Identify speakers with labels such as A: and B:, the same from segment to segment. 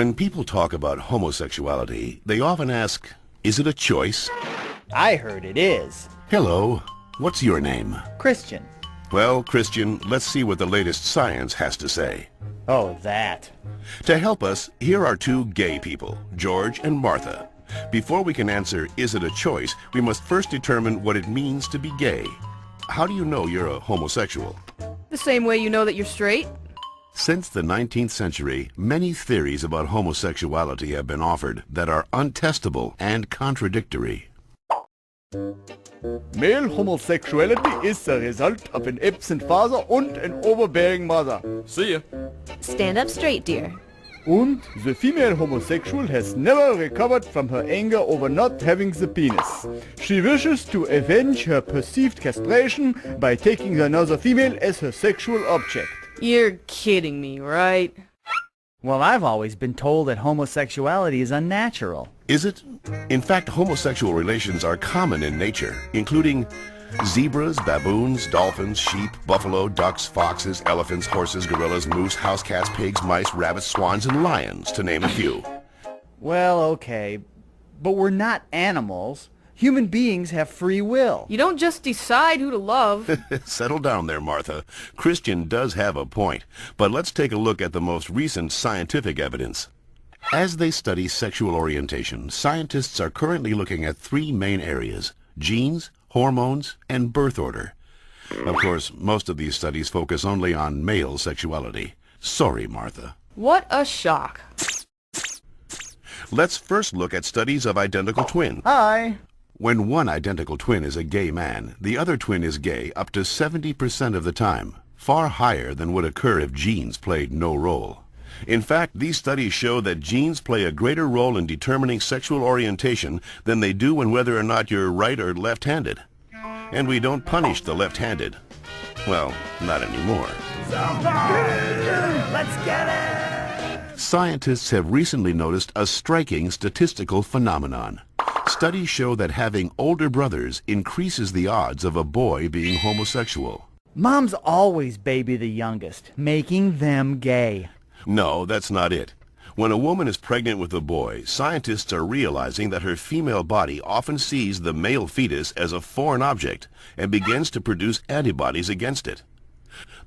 A: When people talk about homosexuality, they often ask, is it a choice?
B: I heard it is.
A: Hello, what's your name?
B: Christian.
A: Well, Christian, let's see what the latest science has to say.
B: Oh, that.
A: To help us, here are two gay people, George and Martha. Before we can answer, is it a choice, we must first determine what it means to be gay. How do you know you're a homosexual?
C: The same way you know that you're straight?
A: Since the 19th century, many theories about homosexuality have been offered that are untestable and contradictory.
D: Male homosexuality is the result of an absent father and an overbearing mother.
E: See ya.
F: Stand up straight, dear.
D: And the female homosexual has never recovered from her anger over not having the penis. She wishes to avenge her perceived castration by taking another female as her sexual object.
C: You're kidding me, right?
B: Well, I've always been told that homosexuality is unnatural.
A: Is it? In fact, homosexual relations are common in nature, including zebras, baboons, dolphins, sheep, buffalo, ducks, foxes, elephants, horses, gorillas, moose, house cats, pigs, mice, rabbits, swans, and lions, to name a few.
B: Well, okay, but we're not animals. Human beings have free will.
C: You don't just decide who to love.
A: Settle down there, Martha. Christian does have a point, but let's take a look at the most recent scientific evidence. As they study sexual orientation, scientists are currently looking at three main areas: genes, hormones, and birth order. Of course, most of these studies focus only on male sexuality. Sorry, Martha.
C: What a shock.
A: Let's first look at studies of identical twins.
B: Hi.
A: When one identical twin is a gay man, the other twin is gay up to 70% of the time, far higher than would occur if genes played no role. In fact, these studies show that genes play a greater role in determining sexual orientation than they do in whether or not you're right or left-handed. And we don't punish the left-handed. Well, not anymore.
B: Let's get it!
A: Scientists have recently noticed a striking statistical phenomenon. Studies show that having older brothers increases the odds of a boy being homosexual.
B: Moms always baby the youngest, making them gay.
A: No, that's not it. When a woman is pregnant with a boy, scientists are realizing that her female body often sees the male fetus as a foreign object and begins to produce antibodies against it.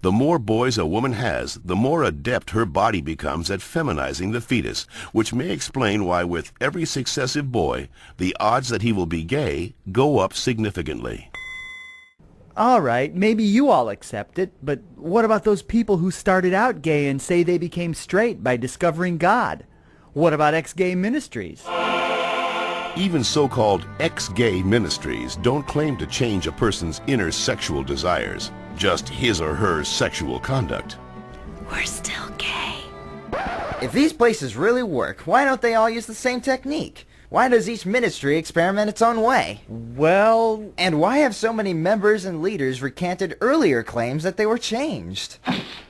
A: The more boys a woman has, the more adept her body becomes at feminizing the fetus, which may explain why with every successive boy, the odds that he will be gay go up significantly.
B: All right, maybe you all accept it, but what about those people who started out gay and say they became straight by discovering God? What about ex-gay ministries?
A: Even so-called ex-gay ministries don't claim to change a person's inner sexual desires, just his or her sexual conduct.
F: We're still gay.
G: If these places really work, why don't they all use the same technique? Why does each ministry experiment its own way?
B: Well,
G: And why have so many members and leaders recanted earlier claims that they were changed?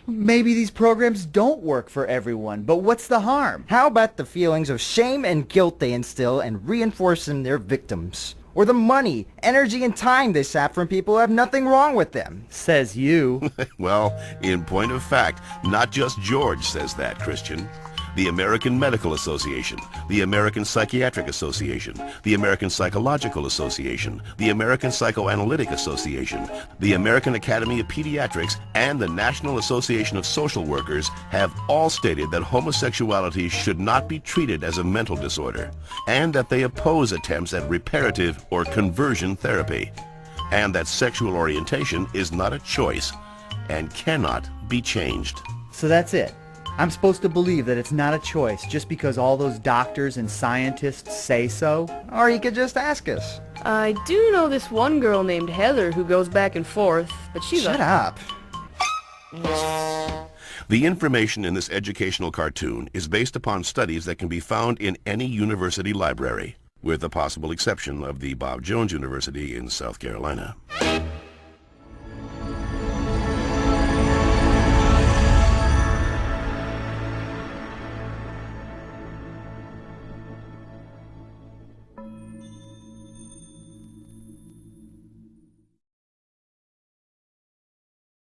B: maybe these programs don't work for everyone, but what's the harm?
G: How about the feelings of shame and guilt they instill and reinforce in their victims? Or the money, energy, and time they sap from people who have nothing wrong with them?
B: Says you.
A: Well, in point of fact, not just George says that, Christian. The American Medical Association, the American Psychiatric Association, the American Psychological Association, the American Psychoanalytic Association, the American Academy of Pediatrics, and the National Association of Social Workers have all stated that homosexuality should not be treated as a mental disorder, and that they oppose attempts at reparative or conversion therapy, and that sexual orientation is not a choice and cannot be changed.
B: So that's it. I'm supposed to believe that it's not a choice just because all those doctors and scientists say so?
G: Or you could just ask us.
C: I do know this one girl named Heather who goes back and forth, but she's
G: Shut up.
A: The information in this educational cartoon is based upon studies that can be found in any university library, with the possible exception of the Bob Jones University in South Carolina.